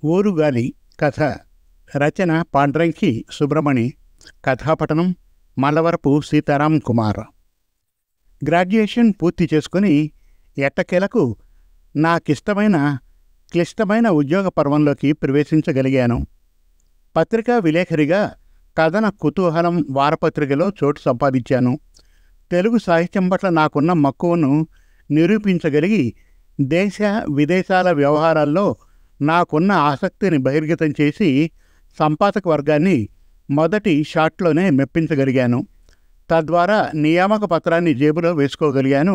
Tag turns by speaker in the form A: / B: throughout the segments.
A: ఊరుగాలి కథ. రచన పాండ్రంకి సుబ్రమణి. కథాపఠనం మల్లవరపు సీతారాం కుమార్. గ్రాడ్యుయేషన్ పూర్తి చేసుకుని ఎట్టకేలకు నాకిష్టమైన క్లిష్టమైన ఉద్యోగ పర్వంలోకి ప్రవేశించగలిగాను. పత్రికా విలేఖరిగా కథన కుతూహలం వారపత్రికలో చోటు సంపాదించాను. తెలుగు సాహిత్యం పట్ల నాకున్న మక్కువను నిరూపించగలిగి దేశ విదేశాల వ్యవహారాల్లో నాకున్న ఆసక్తిని బహిర్గతం చేసి సంపాదక వర్గాన్ని మొదటి షాట్లోనే మెప్పించగలిగాను. తద్వారా నియామక పత్రాన్ని జేబులో వేసుకోగలిగాను.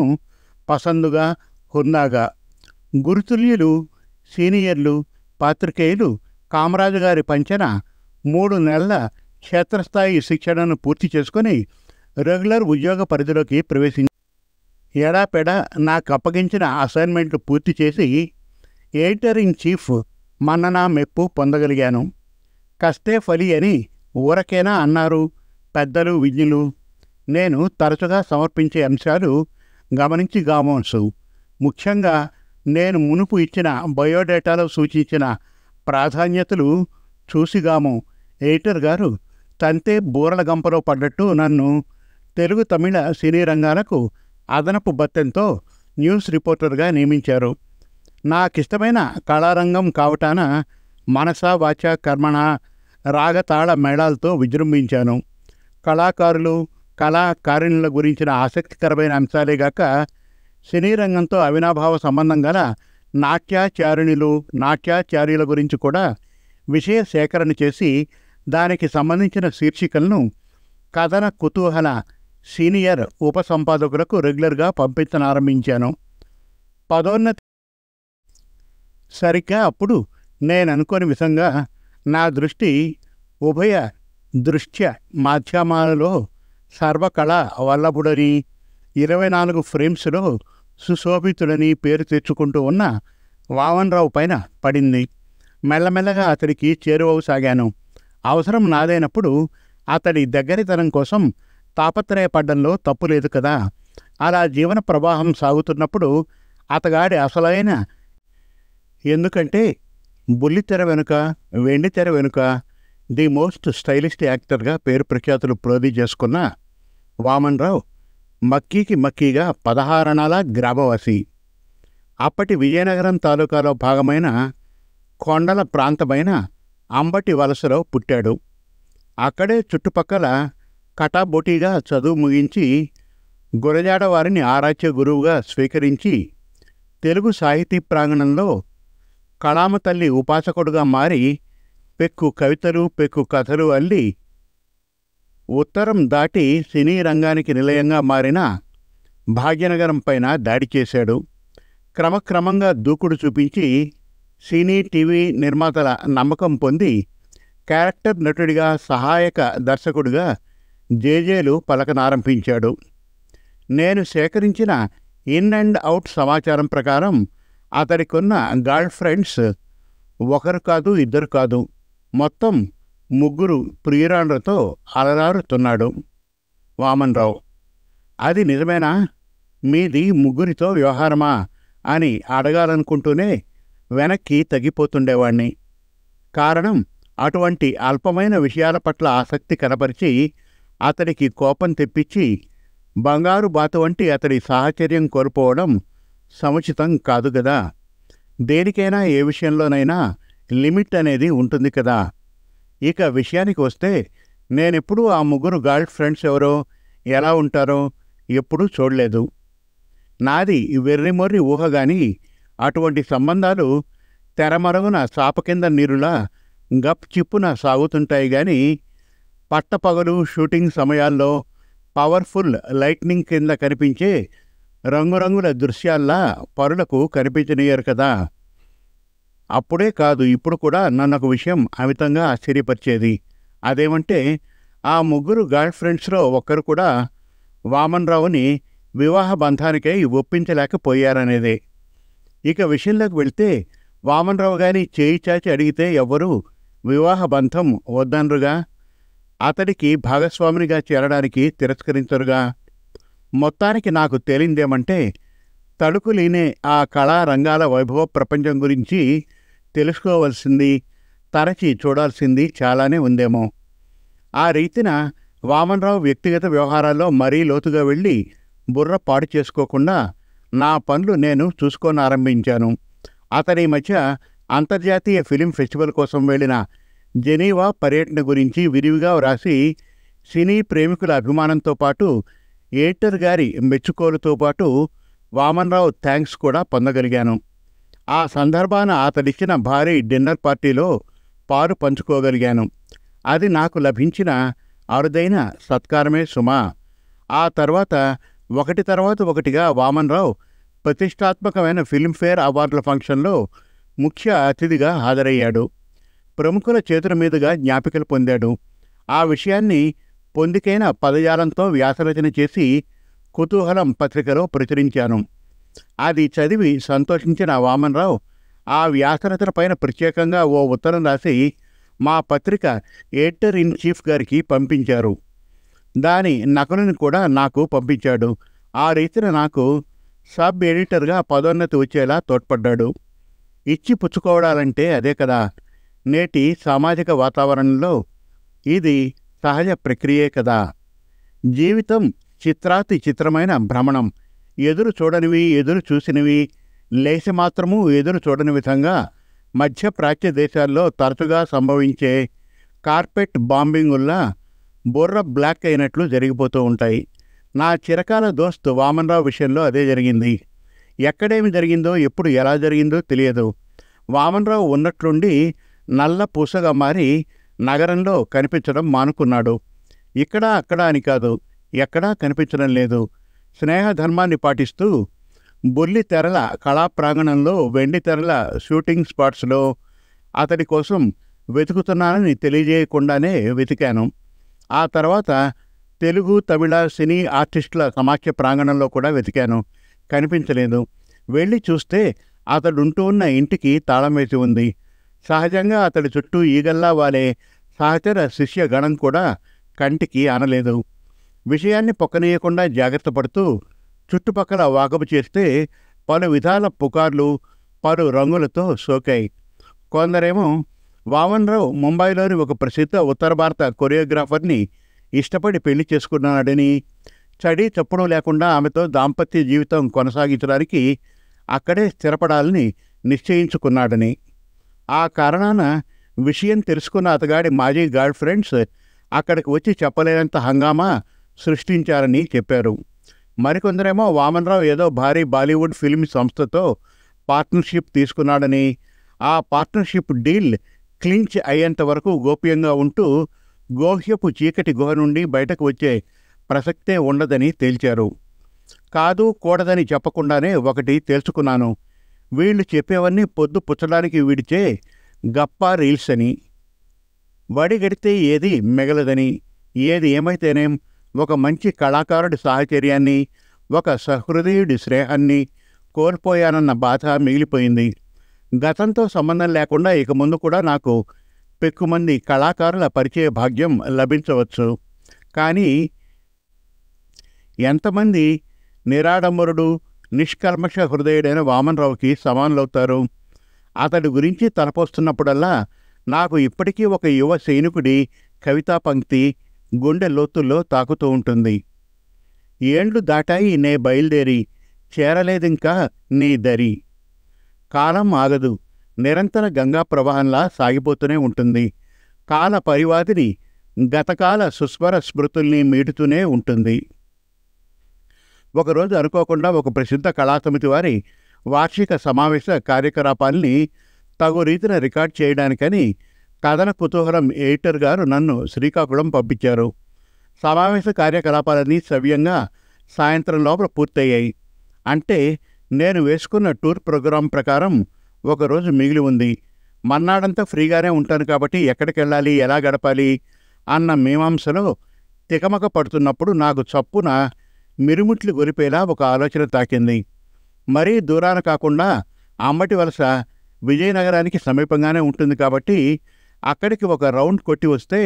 A: పసందుగా, హుందాగా. గురుతుల్యులు, సీనియర్లు, పాత్రికేయులు కామరాజు గారి పంచన 3 నెలల క్షేత్రస్థాయి శిక్షణను పూర్తి చేసుకుని రెగ్యులర్ ఉద్యోగ పరిధిలోకి ప్రవేశించి ఎడాపెడా నాకు అప్పగించిన అసైన్మెంట్లు పూర్తి చేసి ఎడిటర్ ఇన్ చీఫ్ మన్ననా మెప్పు పొందగలిగాను. కష్టే ఫలి అని ఊరకేనా అన్నారు పెద్దలు విజ్ఞులు. నేను తరచుగా సమర్పించే అంశాలు గమనించి గామోన్సు. ముఖ్యంగా నేను మునుపు ఇచ్చిన బయోడేటాలో సూచించిన ప్రాధాన్యతలు చూసిగాము ఎడిటర్ గారు తంతే బూరల గంపలో పడ్డట్టు నన్ను తెలుగు తమిళ సినీ రంగాలకు అదనపు బత్తెంతో న్యూస్ రిపోర్టర్గా నియమించారు. నాకిష్టమైన కళారంగం కావటాన మనసా వాచ కర్మణ రాగతాళ మేళాలతో విజృంభించాను. కళాకారులు, కళాకారిణుల గురించిన ఆసక్తికరమైన అంశాలేగాక సినీ రంగంతో అవినాభావ సంబంధం గల నాట్యాచారిణులు, నాట్యాచార్యుల గురించి కూడా విషయ సేకరణ చేసి దానికి సంబంధించిన శీర్షికలను కథన కుతూహల సీనియర్ ఉపసంపాదకులకు రెగ్యులర్గా పంపించనారంభించాను. పదోన్నతి సరిగ్గా అప్పుడు నేననుకోని విధంగా నా దృష్టి ఉభయ దృశ్య మాధ్యమాలలో సర్వకళ వల్లభుడని, 24 ఫ్రేమ్స్లో సుశోభితుడని పేరు తెచ్చుకుంటూ ఉన్న వామన్రావు పైన పడింది. మెల్లమెల్లగా అతడికి చేరువసాగాను. అవసరం నాదైనప్పుడు అతడి దగ్గరితనం కోసం తాపత్రయపడ్డంలో తప్పులేదు కదా. అలా జీవన ప్రవాహం సాగుతున్నప్పుడు అతగాడి అసలైన ఎందుకంటే బుల్లితెర వెనుక, వెండితెర వెనుక ది మోస్ట్ స్టైలిస్ట్ యాక్టర్గా పేరు ప్రఖ్యాతులు ప్రోధి చేసుకున్న వామన్రావు మక్కీకి మక్కీగా 16 అణాల గ్రామవాసి. అప్పటి విజయనగరం తాలూకాలో భాగమైన కొండల ప్రాంతమైన అంబటి వలసలో పుట్టాడు. అక్కడే చుట్టుపక్కల కటాబోటీగా చదువు ముగించి గురజాడ వారిని ఆరాధ్య గురువుగా స్వీకరించి తెలుగు సాహితీ ప్రాంగణంలో కళామ తల్లి ఉపాసకుడుగా మారి పెక్కు కవితలు, పెక్కు కథలు అల్లి ఉత్తరం దాటి సినీ రంగానికి నిలయంగా మారిన భాగ్యనగరం పైన దాడి చేశాడు. క్రమక్రమంగా దూకుడు చూపించి సినీ టీవీ నిర్మాతల నమ్మకం పొంది క్యారెక్టర్ నటుడిగా, సహాయక దర్శకుడిగా జేజేలు పలకనారంభించాడు. నేను సేకరించిన ఇన్ అండ్ అవుట్ సమాచారం ప్రకారం అతడికున్న గర్ల్ ఫ్రెండ్స్ ఒకరు కాదు, ఇద్దరు కాదు, మొత్తం 3 ప్రియురాండ్రతో అలరారుతున్నాడు వామన్రావు. అది నిజమేనా? మీది 3 వ్యవహారమా అని అడగాలనుకుంటూనే వెనక్కి తగ్గిపోతుండేవాణ్ణి. కారణం అటువంటి అల్పమైన విషయాల పట్ల ఆసక్తి కనపరిచి అతడికి కోపం తెప్పించి బంగారు బాతు వంటి అతడి సాహచర్యం కోల్పోవడం సముచితం కాదు కదా. దేనికైనా ఏ విషయంలోనైనా లిమిట్ అనేది ఉంటుంది కదా. ఇక విషయానికి వస్తే నేనెప్పుడూ ఆ 3 గర్ల్ ఫ్రెండ్స్ ఎవరో, ఎలా ఉంటారో ఎప్పుడూ చూడలేదు. నాది వెర్రిమొర్రి ఊహగాని అటువంటి సంబంధాలు తెరమరుగున చాప కింద నీరులా గప్ చిప్పున సాగుతుంటాయి గాని పట్టపగలు షూటింగ్ సమయాల్లో పవర్ఫుల్ లైట్నింగ్ కింద కనిపించే రంగురంగుల దృశ్యాల్లా పరులకు కనిపించనీయరు కదా. అప్పుడే కాదు, ఇప్పుడు కూడా నన్నొక విషయం అమితంగా ఆశ్చర్యపరిచేది. అదేమంటే ఆ 3 గర్ల్ ఫ్రెండ్స్లో ఒక్కరు కూడా వామన్రావుని వివాహ బంధానికై ఒప్పించలేకపోయారనేదే. ఇక విషయంలోకి వెళ్తే వామన్రావు గాని చేయి చాచి అడిగితే ఎవ్వరూ వివాహ బంధం వద్దనరుగా, అతడికి భాగస్వామినిగా చేరడానికి తిరస్కరించరుగా. మొత్తానికి నాకు తేలిందేమంటే తడుకులీనే ఆ కళారంగాల వైభవ ప్రపంచం గురించి తెలుసుకోవలసింది, తరచి చూడాల్సింది చాలానే ఉందేమో. ఆ రీతిన వామనరావు వ్యక్తిగత వ్యవహారాల్లో మరీ లోతుగా వెళ్ళి బుర్ర పాడు చేసుకోకుండా నా పనులు నేను చూసుకోనారంభించాను. అతని మధ్య అంతర్జాతీయ ఫిలిం ఫెస్టివల్ కోసం వెళ్ళిన జెనీవా పర్యటన గురించి విరివిగా వ్రాసి సినీ ప్రేమికుల అభిమానంతో పాటు ఎడిటర్ గారి మెచ్చుకోలుతో పాటు వామనరావు థ్యాంక్స్ కూడా పొందగలిగాను. ఆ సందర్భాన అతడిచ్చిన భారీ డిన్నర్ పార్టీలో పాలు పంచుకోగలిగాను. అది నాకు లభించిన అరుదైన సత్కారమే సుమా. ఆ తర్వాత ఒకటి తర్వాత ఒకటిగా వామనరావు ప్రతిష్టాత్మకమైన ఫిల్మ్ఫేర్ అవార్డుల ఫంక్షన్లో ముఖ్య అతిథిగా హాజరయ్యాడు. ప్రముఖుల చేతుల మీదుగా జ్ఞాపికలు పొందాడు. ఆ విషయాన్ని పొందికైన పదజాలంతో వ్యాసరచన చేసి కుతూహలం పత్రికలో ప్రచురించాను. అది చదివి సంతోషించిన వామనరావు ఆ వ్యాసరచన పైన ప్రత్యేకంగా ఓ ఉత్తరం రాసి మా పత్రిక ఎడిటర్ ఇన్ చీఫ్ గారికి పంపించారు. దాని నకలుని కూడా నాకు పంపించాడు. ఆ రీతిన నాకు సబ్ ఎడిటర్గా పదోన్నతి వచ్చేలా తోడ్పడ్డాడు. ఇచ్చి పుచ్చుకోవడాలంటే అదే కదా. నేటి సామాజిక వాతావరణంలో ఇది సహజ ప్రక్రియే కదా. జీవితం చిత్రాతి చిత్రమైన భ్రమణం. ఎదురు చూడనివి, ఎదురు చూసినవి లేసి మాత్రము ఎదురు చూడని విధంగా మధ్యప్రాచ్య దేశాల్లో తరచుగా సంభవించే కార్పెట్ బాంబింగుల్లా బుర్ర బ్లాక్ అయినట్లు జరిగిపోతూ ఉంటాయి. నా చిరకాల దోస్తు వామనరావు విషయంలో అదే జరిగింది. ఎక్కడేమి జరిగిందో, ఎప్పుడు ఎలా జరిగిందో తెలియదు. వామనరావు ఉన్నట్లుండి నల్ల పూసగా మారి నగరంలో కనిపించడం మానుకున్నాడు. ఇక్కడ అక్కడ అని కాదు, ఎక్కడా కనిపించడం లేదు. స్నేహధర్మాన్ని పాటిస్తూ బుల్లి తెరల కళా ప్రాంగణంలో, వెండి తెరల షూటింగ్ స్పాట్స్లో అతడి కోసం వెతుకుతున్నానని తెలియజేయకుండానే వెతికాను. ఆ తర్వాత తెలుగు, తమిళ సినీ ఆర్టిస్టుల సమాఖ్య ప్రాంగణంలో కూడా వెతికాను. కనిపించలేదు. వెళ్ళి చూస్తే అతడుంటూ ఉన్న ఇంటికి తాళం వేసి ఉంది. సహజంగా అతడి చుట్టూ ఈగల్లా వాలే సహచర శిష్య గణం కూడా కంటికి ఆనలేదు. విషయాన్ని పొక్కనీయకుండా జాగ్రత్త పడుతూ చుట్టుపక్కల వాకపు చేస్తే పలు విధాల పుకార్లు పలు రంగులతో సోకాయి. కొందరేమో వామనరావు ముంబైలోని ఒక ప్రసిద్ధ ఉత్తర భారత కొరియోగ్రాఫర్ని ఇష్టపడి పెళ్లి చేసుకున్నాడని, చడి చప్పుడు లేకుండా ఆమెతో దాంపత్య జీవితం కొనసాగించడానికి అక్కడే స్థిరపడాలని నిశ్చయించుకున్నాడని, ఆ కారణాన విషయం తెలుసుకున్న అతగాడి మాజీ గర్ల్ ఫ్రెండ్స్ అక్కడికి వచ్చి చెప్పలేనంత హంగామా సృష్టించారని చెప్పారు. మరికొందరేమో వామనరావు ఏదో భారీ బాలీవుడ్ ఫిల్మ్ సంస్థతో పార్ట్నర్షిప్ తీసుకున్నాడని, ఆ పార్ట్నర్షిప్ డీల్ క్లించ్ అయ్యేంత వరకు గోప్యంగా ఉంటూ గోహ్యపు చీకటి గుహ నుండి బయటకు వచ్చే ప్రసక్తే ఉండదని తేల్చారు. కాదు కూడదని చెప్పకుండానే ఒకటి తేల్చుకున్నాను. వీళ్ళు చెప్పేవన్నీ పొద్దు పుచ్చడానికి విడిచే గప్పా రీల్స్ అని. వడిగడితే ఏది మిగలదని. ఏది ఏమైతేనేం ఒక మంచి కళాకారుడి సాహచర్యాన్ని, ఒక సహృదయుడి స్నేహాన్ని కోల్పోయానన్న బాధ మిగిలిపోయింది. గతంతో సంబంధం లేకుండా ఇక ముందు కూడా నాకు పెక్కుమంది కళాకారుల పరిచయ భాగ్యం లభించవచ్చు. కానీ ఎంతమంది నిరాడంబరుడు, నిష్కల్మష హృదయుడైన వామనరావుకి సమానులవుతారు? అతడి గురించి తలపోస్తున్నప్పుడల్లా నాకు ఇప్పటికీ ఒక యువ సైనికుడి కవితా పంక్తి గుండె లోతుల్లో తాకుతూ ఉంటుంది. ఏండ్లు దాటాయి నే బయలుదేరి, చేరలేదింకా నీ దరి. కాలం ఆగదు, నిరంతర గంగా ప్రవాహంలా సాగిపోతూనే ఉంటుంది. కాల పరివాదిని గతకాల సుస్వర స్మృతుల్ని మీటుతూనే ఉంటుంది. ఒకరోజు అనుకోకుండా ఒక ప్రసిద్ధ కళాసమితి వారి వార్షిక సమావేశ కార్యకలాపాల్ని తగు రీతిన రికార్డ్ చేయడానికని కథన కుతూహలం ఎడిటర్ గారు నన్ను శ్రీకాకుళం పంపించారు. సమావేశ కార్యకలాపాలన్నీ సవ్యంగా సాయంత్రం లోపల పూర్తయ్యాయి. అంటే నేను వేసుకున్న టూర్ ప్రోగ్రాం ప్రకారం ఒకరోజు మిగిలి ఉంది. మర్నాడంతా ఫ్రీగానే ఉంటాను కాబట్టి ఎక్కడికి వెళ్ళాలి, ఎలా గడపాలి అన్న మీమాంసలో తికమక పడుతున్నప్పుడు నాకు చప్పున మిరుముట్లు గొలిపేలా ఒక ఆలోచన తాకింది. మరీ దూరాన కాకుండా అంబటి వలస విజయనగరానికి సమీపంగానే ఉంటుంది కాబట్టి అక్కడికి ఒక రౌండ్ కొట్టి వస్తే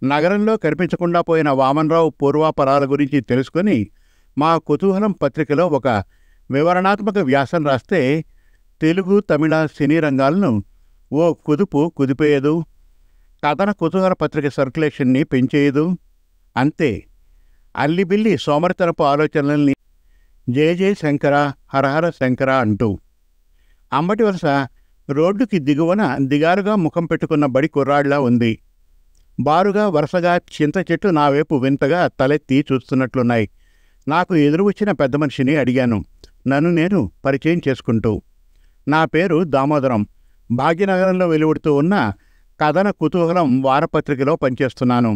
A: నగరంలో కనిపించకుండా పోయిన వామనరావు పూర్వాపరాల గురించి తెలుసుకొని మా కుతూహలం పత్రికలో ఒక వివరణాత్మక వ్యాసం రాస్తే తెలుగు, తమిళ సినీ రంగాలను ఓ కుదుపు కుదిపేయదు, కథన కుతూహల పత్రిక సర్క్యులేషన్ని పెంచేయదు. అంతే. అల్లిబిల్లి సోమరితనపు ఆలోచనల్ని జయ జయ శంకర, హరహర శంకర అంటూ. అంబటి వలస రోడ్డుకి దిగువన దిగాలుగా ముఖం పెట్టుకున్న బడి కుర్రాడిలా ఉంది. బారుగా వరుసగా చింత చెట్టు నా వైపు వింతగా తలెత్తి చూస్తున్నట్లున్నాయి. నాకు ఎదురు వచ్చిన పెద్ద మనిషిని అడిగాను, నన్ను నేను పరిచయం చేసుకుంటూ. నా పేరు దామోదరం. భాగ్యనగరంలో వెలువడుతూ ఉన్న కథన కుతూహలం వారపత్రికలో పనిచేస్తున్నాను.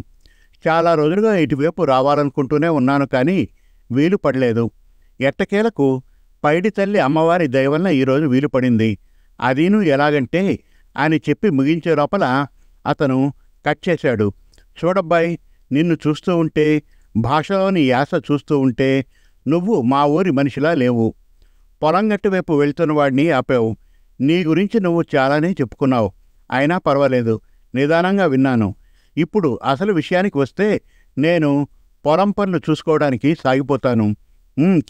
A: చాలా రోజులుగా ఇటువైపు రావాలనుకుంటూనే ఉన్నాను, కానీ వీలు పడలేదు. ఎట్టకేలకు పైడి తల్లి అమ్మవారి దయవల్ల ఈరోజు వీలు పడింది. అదీను ఎలాగంటే అని చెప్పి ముగించే లోపల అతను కట్ చేశాడు. చూడబ్బాయి, నిన్ను చూస్తూ ఉంటే, భాషలోని యాస చూస్తూ ఉంటే నువ్వు మా ఊరి మనిషిలా లేవు. పొలంగట్టు వైపు వెళ్తున్న వాడిని ఆపావు. నీ గురించి నువ్వు చాలానే చెప్పుకున్నావు. అయినా పర్వాలేదు, నిదానంగా విన్నాను. ఇప్పుడు అసలు విషయానికి వస్తే నేను పొలం పనులు చూసుకోవడానికి సాగిపోతాను.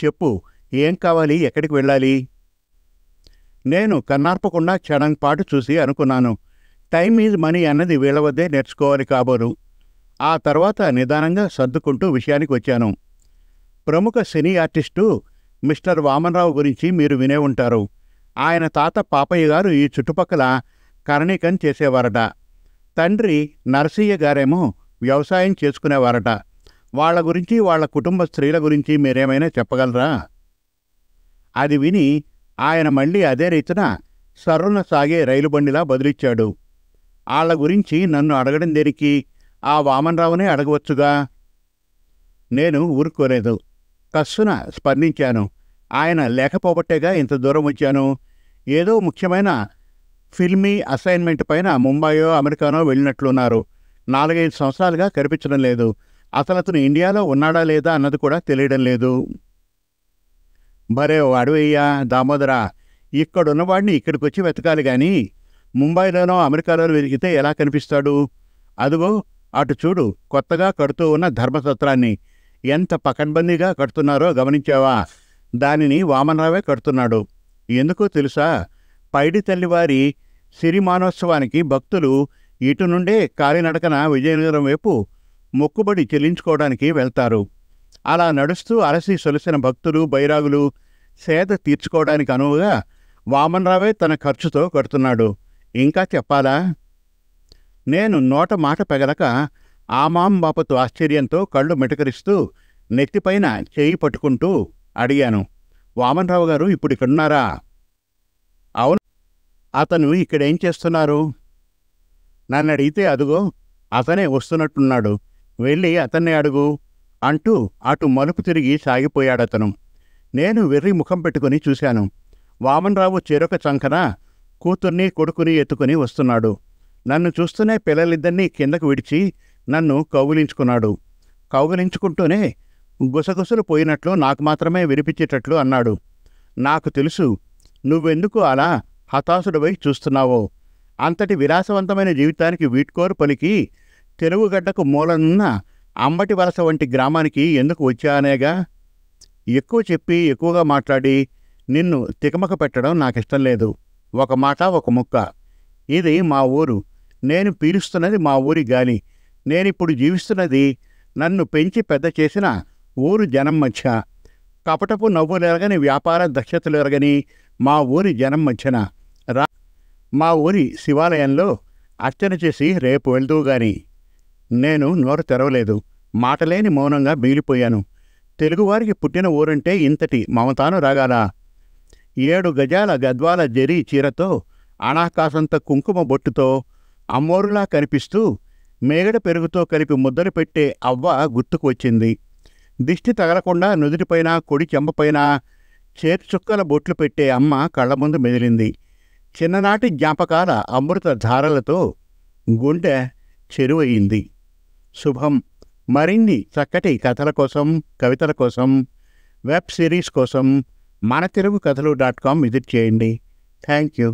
A: చెప్పు, ఏం కావాలి, ఎక్కడికి వెళ్ళాలి? నేను కన్నార్పకుండా క్షణం పాటు చూసి అనుకున్నాను, టైమ్ ఈజ్ మనీ అన్నది వీళ్ళ వద్దే నేర్చుకోవాలి కాబోలు. ఆ తర్వాత నిదానంగా సర్దుకుంటూ విషయానికి వచ్చాను. ప్రముఖ సినీ ఆర్టిస్టు మిస్టర్ వామన్రావు గురించి మీరు వినే ఉంటారు. ఆయన తాత పాపయ్య గారు ఈ చుట్టుపక్కల కరణికం చేసేవారట. తండ్రి నరసయ్య గారేమో వ్యవసాయం చేసుకునేవారట. వాళ్ల గురించి, వాళ్ల కుటుంబ స్త్రీల గురించి మీరేమైనా చెప్పగలరా? అది విని ఆయన మళ్ళీ అదే రీతిన సర్రున సాగే రైలు బండిలా బదిలిచ్చాడు. వాళ్ళ గురించి నన్ను అడగడం దేనికి? ఆ వామన్రావునే అడగవచ్చుగా. నేను ఊరుకోలేదు. కస్సున స్పందించాను. ఆయన లేకపోబట్టేగా ఇంత దూరం వచ్చాను. ఏదో ముఖ్యమైన ఫిల్మీ అసైన్మెంట్ పైన ముంబయో అమెరికానో వెళ్ళినట్లున్నారు. 4-5 సంవత్సరాలుగా కనిపించడం లేదు. అసలు అతను ఇండియాలో ఉన్నాడా లేదా అన్నది కూడా తెలియడం లేదు. భరే అడవయ్యా దామోదరా, ఇక్కడున్నవాడిని ఇక్కడికొచ్చి వెతకాలి గాని ముంబైలోనో అమెరికాలోనో వెతికితే ఎలా కనిపిస్తాడు? అదుగో అటు చూడు, కొత్తగా కడుతూ ఉన్న ధర్మసత్రాన్ని ఎంత పకడ్బందీగా కడుతున్నారో గమనించావా? దానిని వామన్రావే కడుతున్నాడు. ఎందుకో తెలుసా? పైడి తల్లివారి సిరిమానోత్సవానికి భక్తులు ఇటు నుండే కాలినడకన విజయనగరం వైపు మొక్కుబడి చెల్లించుకోవడానికి వెళ్తారు. అలా నడుస్తూ అలసి సొలసిన భక్తులు, బైరాగులు సేద తీర్చుకోవడానికి అనువుగా వామన్రావే తన ఖర్చుతో కడుతున్నాడు. ఇంకా చెప్పాలా? నేను నోట మాట పెగలక ఆమాంబాపతు ఆశ్చర్యంతో కళ్ళు మిటకరిస్తూ నెత్తిపైన చేయి పట్టుకుంటూ అడిగాను, వామన్రావు గారు ఇప్పుడు ఇక్కడున్నారా? అవును. అతను ఇక్కడేం చేస్తున్నారు? నన్ను అడిగితే అదుగో అతనే వస్తున్నట్టున్నాడు, వెళ్ళి అతన్నే అడుగు అంటూ అటు మలుపు తిరిగి సాగిపోయాడతను. నేను వెర్రి ముఖం పెట్టుకుని చూశాను. వామన్రావు చెరొక చంకన కూతుర్ని కొడుకుని ఎత్తుకుని వస్తున్నాడు. నన్ను చూస్తూనే పిల్లలిద్దరినీ కిందకు విడిచి నన్ను కౌగిలించుకున్నాడు. కౌగిలించుకుంటూనే గుసగుసలు పోయినట్లు నాకు మాత్రమే వినిపించేటట్లు అన్నాడు, నాకు తెలుసు నువ్వెందుకు అలా హతాశుడవై చూస్తున్నావో. అంతటి విలాసవంతమైన జీవితానికి వీడ్కోరు పలికి తెలుగుగడ్డకు మూలనున్న అంబటి వలస వంటి గ్రామానికి ఎందుకు వచ్చానేగా. ఎక్కువ చెప్పి ఎక్కువగా మాట్లాడి నిన్ను తికమక పెట్టడం నాకిష్టం లేదు. ఒక మాట ఒక ముక్క. ఇది మా ఊరు. నేను పీలుస్తున్నది మా ఊరి గాలి. నేనిప్పుడు జీవిస్తున్నది నన్ను పెంచి పెద్ద చేసిన ఊరు జనం మధ్య. కపటపు నవ్వులెరగని, వ్యాపార దక్షతలెరగని మా ఊరి జనం మధ్యన మా ఊరి శివాలయంలో అర్చన చేసి రేపు వెళ్తూగాని. నేను నోరు తెరవలేదు. మాటలేని మౌనంగా మిగిలిపోయాను. తెలుగువారికి పుట్టిన ఊరంటే ఇంతటి మమతాను రాగాల. 7 గజాల గద్వాల జరీ చీరతో, అనాకాశంత కుంకుమ బొట్టుతో అమ్మోరులా కనిపిస్తూ మేగడ పెరుగుతో కలిపి ముద్దలు పెట్టే అవ్వ గుర్తుకు వచ్చింది. దిష్టి తగలకుండా నుదుటిపైన, కొడి చెంపపైన చేర్చుక్కల బొట్లు పెట్టే అమ్మ కళ్ల ముందు మెదిలింది. చిన్ననాటి జ్ఞాపకాల అమృత ధారలతో గుండె చెరువయింది. శుభం. మరిన్ని చక్కటి కథల కోసం, కవితల కోసం, వెబ్ సిరీస్ కోసం మనతెలుగుకథలు.com విజిట్ చేయండి. Thank you.